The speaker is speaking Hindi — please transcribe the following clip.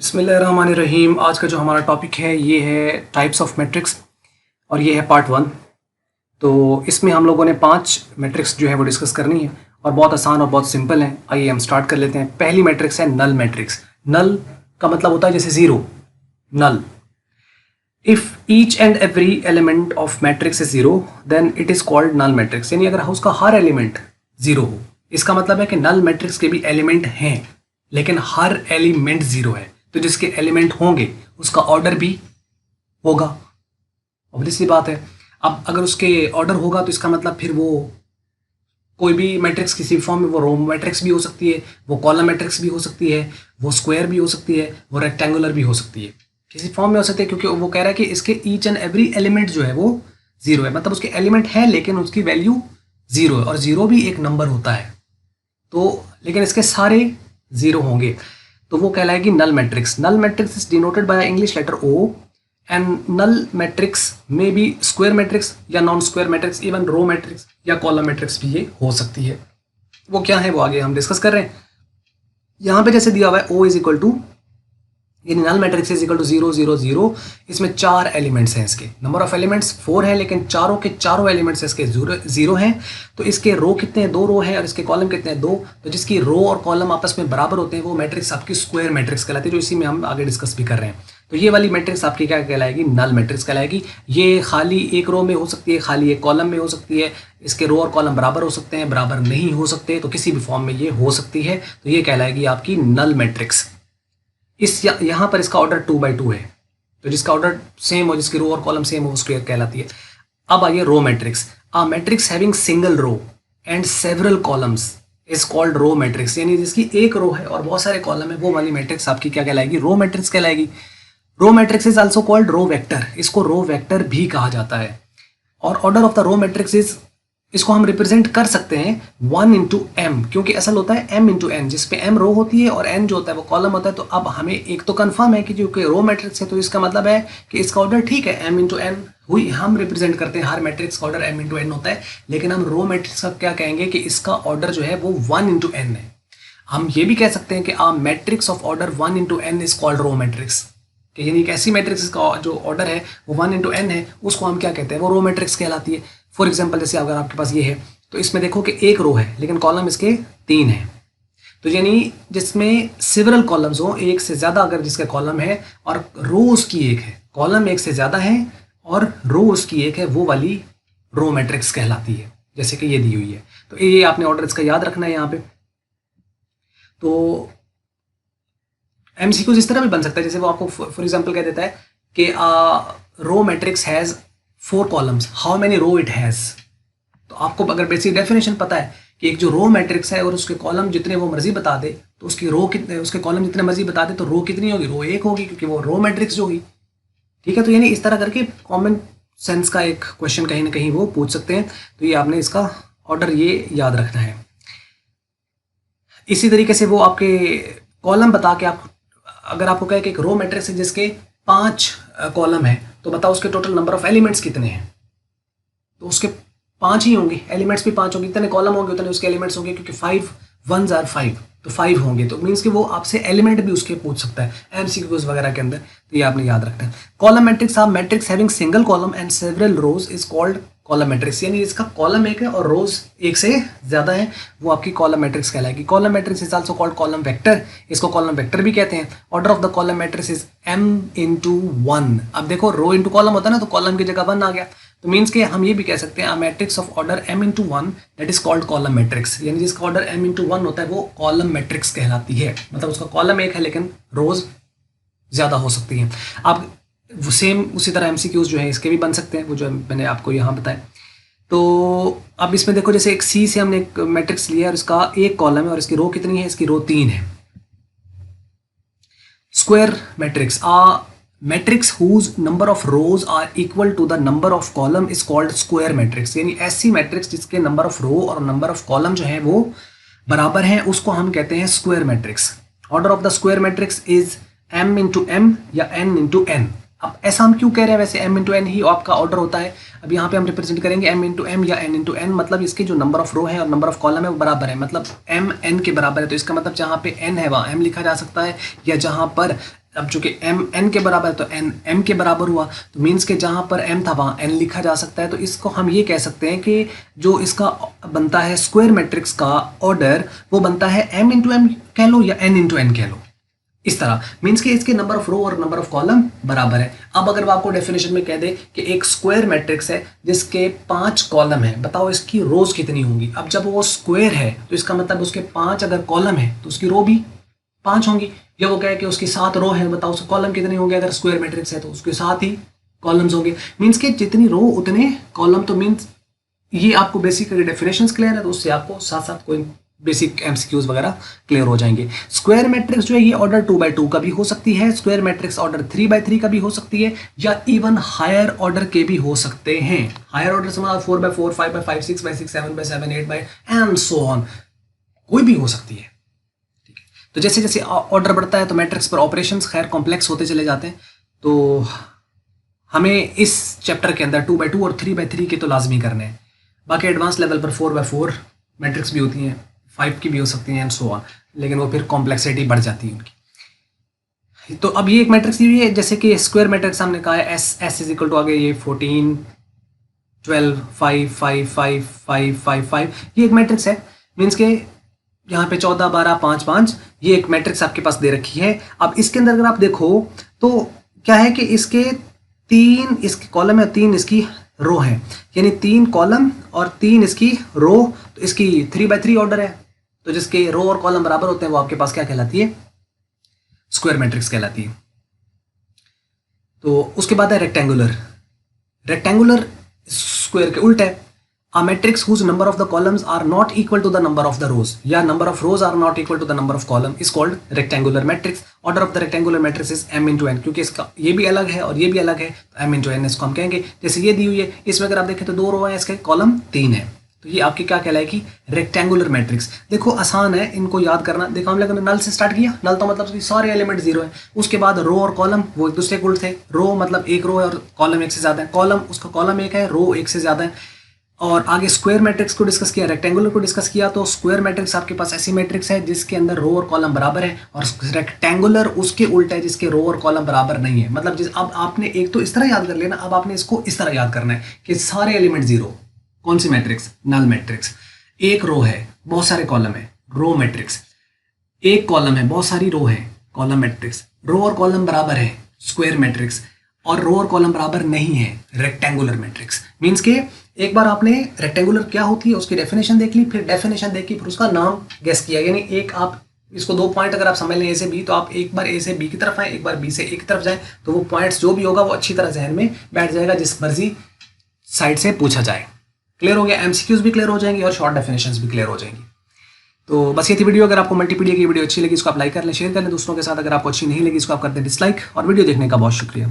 बिस्मिल्लाहिर्रहमानिर्रहीम। आज का जो हमारा टॉपिक है ये है टाइप्स ऑफ मैट्रिक्स और ये है पार्ट 1। तो इसमें हम लोगों ने 5 मैट्रिक्स जो है वो डिस्कस करनी है और बहुत आसान और बहुत सिंपल है। आइए हम स्टार्ट कर लेते हैं। पहली मैट्रिक्स है नल मैट्रिक्स। नल का मतलब होता है जैसे zero, null. If each and every element of matrix is zero then it is called null matrix. यानी अगर उसका हर एलिमेंट ज़ीरो हो, इसका मतलब है कि नल मैट्रिक्स के भी एलिमेंट हैं लेकिन हर एलिमेंट ज़ीरो है। तो जिसके एलिमेंट होंगे उसका ऑर्डर भी होगा, ऑब्वियसली बात है। अब अगर उसके ऑर्डर होगा तो इसका मतलब फिर वो कोई भी मैट्रिक्स किसी फॉर्म में, वो रो मैट्रिक्स भी हो सकती है, वो कॉलम मैट्रिक्स भी हो सकती है, वो स्क्वायर भी हो सकती है, वो रेक्टेंगुलर भी हो सकती है, किसी फॉर्म में हो सकती है। क्योंकि वो कह रहा है कि इसके ईच एंड एवरी एलिमेंट जो है वो ज़ीरो है, मतलब उसके एलिमेंट है लेकिन उसकी वैल्यू ज़ीरो है। और ज़ीरो भी एक नंबर होता है, तो लेकिन इसके सारे ज़ीरो होंगे तो वो कहलाएगी null matrix. Null matrix is denoted by English letter O and null matrix में भी स्क्वायर मैट्रिक्स या non square matrix, even row matrix या कॉलम मैट्रिक्स भी ये हो सकती है। वो क्या है वो आगे हम डिस्कस कर रहे हैं। यहाँ पे जैसे दिया हुआ है ओ इज इक्वल टू, यानी null matrix is equal to 0 0 0। इसमें 4 एलिमेंट्स हैं, इसके नंबर ऑफ एलिमेंट्स 4 है लेकिन चारों के चारों एलिमेंट्स इसके जीरो हैं। तो इसके रो कितने हैं? 2 रो हैं और इसके कॉलम कितने हैं? 2। तो जिसकी रो और कॉलम आपस में बराबर होते हैं वो मैट्रिक्स आपकी स्क्वायर मैट्रिक्स कहलाती है, जो इसी में हम आगे डिस्कस भी कर रहे हैं। तो ये वाली मैट्रिक्स आपकी क्या कहलाएगी? नल मैट्रिक्स कहलाएगी। ये खाली एक रो में हो सकती है, खाली एक कॉलम में हो सकती है, इसके रो और कॉलम बराबर हो सकते हैं, बराबर नहीं हो सकते, तो किसी भी फॉर्म में ये हो सकती है। तो ये कहलाएगी आपकी नल मैट्रिक्स। यहाँ पर इसका ऑर्डर 2 by 2 है, तो जिसका ऑर्डर सेम हो, जिसकी रो और कॉलम सेम हो, वो स्क्वायर कहलाती है। अब आइए row matrix. A matrix having single row and several columns is called row matrix. यानी जिसकी एक रो है और बहुत सारे कॉलम है, वो वाली मैट्रिक्स आपकी क्या कहलाएगी? रो मैट्रिक्स कहलाएगी। Row matrix is also called row vector, इसको रो वेक्टर भी कहा जाता है। और order of the row matrix is, इसको हम रिप्रेजेंट कर सकते हैं 1 इंटू एम, क्योंकि असल होता है m इंटू एन, जिसपे m रो होती है और n जो होता है वो कॉलम होता है। तो अब हमें एक तो कंफर्म है कि जो कि रो मैट्रिक्स है, तो इसका मतलब है कि इसका ऑर्डर ठीक है m इंटू एन हुई। हम रिप्रेजेंट करते हैं हर मैट्रिक्स का ऑर्डर m इंटू एन होता है, लेकिन हम रो मैट्रिक्स का क्या कहेंगे कि इसका ऑर्डर जो है वो 1 इंटू एन है। हम ये भी कह सकते हैं कि a matrix of order 1 into n is called row matrix, कि यानी एक ऐसी मैट्रिक्स का जो ऑर्डर है वो 1 इंटू एन है, उसको हम क्या कहते हैं? वो रो मैट्रिक्स कहलाती है। फॉर एग्जाम्पल जैसे अगर आपके पास ये है, तो इसमें देखो कि एक रो है लेकिन कॉलम इसके 3 हैं। तो यानी जिसमें सिवरल कॉलम्स हो, एक से ज़्यादा अगर जिसका कॉलम है और रो उसकी एक है, कॉलम एक से ज़्यादा है और रो उसकी एक है, वो वाली रो मैट्रिक्स कहलाती है, जैसे कि ये दी हुई है। तो ये आपने ऑर्डर इसका याद रखना है यहाँ पे। तो एमसीक्यूज इस तरह भी बन सकता है, जैसे वो आपको फॉर एग्जाम्पल कह देता है कि row matrix has 4 columns, how many row it has. तो आपको अगर बेसिक डेफिनेशन पता है कि एक जो रो मैट्रिक्स है और उसके कॉलम जितने वो मर्जी बता दे, तो उसकी रो कितने, उसके कॉलम जितने मर्जी बता दे, तो रो कितनी होगी? रो 1 होगी, क्योंकि वो रो मैट्रिक्स जो होगी। ठीक है, तो यानी इस तरह करके कॉमन सेंस का एक क्वेश्चन कहीं ना कहीं वो पूछ सकते हैं। तो ये आपने इसका ऑर्डर ये याद रखना है। इसी तरीके से वो आपके कॉलम बता के, आप अगर आपको कहे कि एक रो मैट्रिक्स है जिसके 5 कॉलम है, तो बताओ उसके टोटल नंबर ऑफ एलिमेंट्स कितने हैं? तो उसके 5 ही होंगे, एलिमेंट्स भी 5 होंगे, जितने कॉलम होंगे उतने उसके एलिमेंट्स होंगे, क्योंकि 5 1s are 5, तो 5 होंगे। तो मीन्स कि वो आपसे एलिमेंट भी उसके पूछ सकता है एमसीक्यूज वगैरह के अंदर। तो ये आपने याद रखना है। कॉलम मैट्रिक्स, आप matrix having single column and several rows is called column matrix. यानी इसका कॉलम एक है और रोज एक से ज़्यादा है, वो आपकी कॉलम मैट्रिक्स कहलाएगी। Column matrix is also called column vector, इसको कॉलम वेक्टर भी कहते हैं। Order of the column matrix is m into 1। अब देखो रो इंटू कॉलम होता है ना, तो कॉलम की जगह 1 आ गया, तो मीन्स के हम ये भी कह सकते हैं matrix of order m into 1 that is called column matrix. यानी जिसका ऑर्डर m इंटू 1 होता है वो कॉलम मैट्रिक्स कहलाती है, मतलब उसका कॉलम एक है लेकिन रोज ज़्यादा हो सकती हैं। आप सेम उसी तरह एमसीक्यूज जो है इसके भी बन सकते हैं, वो जो मैंने आपको यहाँ बताया। तो अब इसमें देखो, जैसे एक सी से हमने एक मैट्रिक्स लिया और इसका एक कॉलम है और इसकी रो कितनी है? इसकी रो 3 है। Square matrix, matrix whose number of rows are equal to the number of column is called square matrix. यानी ऐसी मैट्रिक्स जिसके नंबर ऑफ रो और नंबर ऑफ कॉलम जो है वो बराबर हैं, उसको हम कहते हैं square matrix. Order of the square matrix is m into m या n इंटू एन। अब ऐसा हम क्यों कह रहे हैं? वैसे m इंटू एन ही आपका ऑर्डर होता है। अब यहाँ पे हम रिप्रेजेंट करेंगे m इंटू एम या n इंटू एन, मतलब इसके जो नंबर ऑफ रो है और नंबर ऑफ कॉलम है वो बराबर है, मतलब m n के बराबर है। तो इसका मतलब जहाँ पे n है वहाँ m लिखा जा सकता है, या जहाँ पर अब चूंकि m n के बराबर है तो n m के बराबर हुआ, तो मीन्स के जहाँ पर m था वहाँ n लिखा जा सकता है। तो इसको हम ये कह सकते हैं कि जो इसका बनता है स्क्वायर मैट्रिक्स का ऑर्डर वो बनता है m इंटू एम कह लो या n इंटू n कह लो, इस तरह। मीन्स कि इसके नंबर ऑफ रो और नंबर ऑफ कॉलम बराबर है। अब अगर वो आपको डेफिनेशन में कह दे कि एक स्क्वायर मैट्रिक्स है जिसके 5 कॉलम है, बताओ इसकी रोज कितनी होंगी। अब जब वो स्क्वायर है तो इसका मतलब उसके 5 अगर कॉलम है तो उसकी रो भी 5 होंगी। या वो कहे कि उसकी 7 रो है, बताओ उसके कॉलम कितने होंगे। अगर स्क्वायर मैट्रिक्स है तो उसके 7 ही कॉलम्स होंगे। मीन्स के जितनी रो उतने कॉलम। तो मीन्स ये आपको बेसिक डेफिनेशन क्लियर है तो उससे आपको साथ साथ कोई बेसिक एमसीक्यूज वगैरह क्लियर हो जाएंगे। स्क्वायर मैट्रिक्स जो है ये ऑर्डर 2x2 का भी हो सकती है, स्क्वायर मैट्रिक्स ऑर्डर 3x3 का भी हो सकती है, या इवन हायर ऑर्डर के भी हो सकते हैं। हायर ऑर्डर से मतलब 4x4, 5x5, 6x6, 7x7, 8x and so on, कोई भी हो सकती है। ठीक है, तो जैसे जैसे ऑर्डर बढ़ता है तो मैट्रिक्स पर ऑपरेशंस खैर कॉम्प्लेक्स होते चले जाते हैं। तो हमें इस चैप्टर के अंदर 2x2 और 3x3 के तो लाजमी करने हैं। बाकी एडवांस लेवल पर 4x4 मैट्रिक्स भी होती हैं, 5 की भी हो सकती हैं एंड सो ऑन, लेकिन वो फिर कॉम्प्लेक्सिटी बढ़ जाती है उनकी। तो अब ये एक मैट्रिक्स दी हुई है, जैसे कि स्क्वायर मैट्रिक्स हमने कहा है एस इज इक्वल टू आगे ये 14 12 5 5 5 5 5 5 ये एक मैट्रिक्स है। मीन्स के यहाँ पे 14 12 5 5 ये एक मैट्रिक्स आपके पास दे रखी है। अब इसके अंदर अगर आप देखो तो क्या है कि इसके 3 इसके कॉलम है, 3 इसकी रो है, यानी 3 कॉलम और 3 इसकी रो। तो इसकी 3x3 ऑर्डर है, तो जिसके रो और कॉलम बराबर होते हैं वो आपके पास क्या कहलाती है, स्क्वायर मैट्रिक्स कहलाती है। तो उसके बाद है रेक्टेंगुलर। रेक्टेंगुलर स्क्वायर के उल्टा है। A matrix whose number of the columns are not equal to the number of the rows, या number of rows are not equal to the number of column is called rectangular matrix. Order of the rectangular matrix is m into n, क्योंकि इसका ये भी अलग है और ये भी अलग है, तो m into n इसको हम कहेंगे। जैसे ये दी हुई है, इसमें अगर आप देखें तो 2 रो है, इसके कॉलम 3 है, तो ये आपकी क्या कहलाएगी, रेक्टेंगुलर मैट्रिक्स। देखो आसान है इनको याद करना। देखो हम लोगों ने नल से स्टार्ट किया, नल तो मतलब कि सारे एलिमेंट 0 है। उसके बाद रो और कॉलम वो एक दूसरे के उल्ट थे। रो मतलब एक रो है और कॉलम एक से ज्यादा है, कॉलम उसका कॉलम एक है, रो एक से ज्यादा है। और आगे स्क्वायर मैट्रिक्स को डिस्कस किया, रेक्टेंगुलर को डिस्कस किया। तो स्क्वायर मैट्रिक्स आपके पास ऐसी मैट्रिक्स है जिसके अंदर रो और कॉलम बराबर है, और रेक्टेंगुलर उसके उल्टा है जिसके रो और कॉलम बराबर नहीं है। मतलब जिस अब आपने एक तो इस तरह याद कर लेना, अब आपने इसको इस तरह याद करना है कि सारे एलिमेंट 0। कौन सी मैट्रिक्स, नल मैट्रिक्स। एक रो है बहुत सारे कॉलम है, रो मैट्रिक्स। एक कॉलम है बहुत सारी रो है, कॉलम मैट्रिक्स। रो और कॉलम बराबर है, स्क्वायर मैट्रिक्स। और रो और कॉलम बराबर नहीं है, रेक्टेंगुलर मैट्रिक्स। मीन्स के एक बार आपने रेक्टेंगुलर क्या होती है उसकी डेफिनेशन देख ली, फिर डेफिनेशन देख के फिर उसका नाम गेस किया। यानी एक आप इसको 2 पॉइंट अगर आप समझ लें ए से बी, तो आप एक बार ए से बी की तरफ आए, एक बार बी से ए की तरफ जाए, तो वो पॉइंट्स जो भी होगा वो अच्छी तरह जहन में बैठ जाएगा जिस मर्जी साइड से पूछा जाए। क्लियर हो गया, एमसीक्यूज भी क्लियर हो जाएंगे और शॉर्ट डेफिनेशंस भी क्लियर हो जाएंगी। तो बस ये थी वीडियो। अगर आपको मल्टीपीडिया की वीडियो अच्छी लगी इसको आप लाइक कर लें, शेयर कर लें दूसरों के साथ। अगर आपको अच्छी नहीं लगी इसको आप कर दें डिसलाइक। और वीडियो देखने का बहुत शुक्रिया।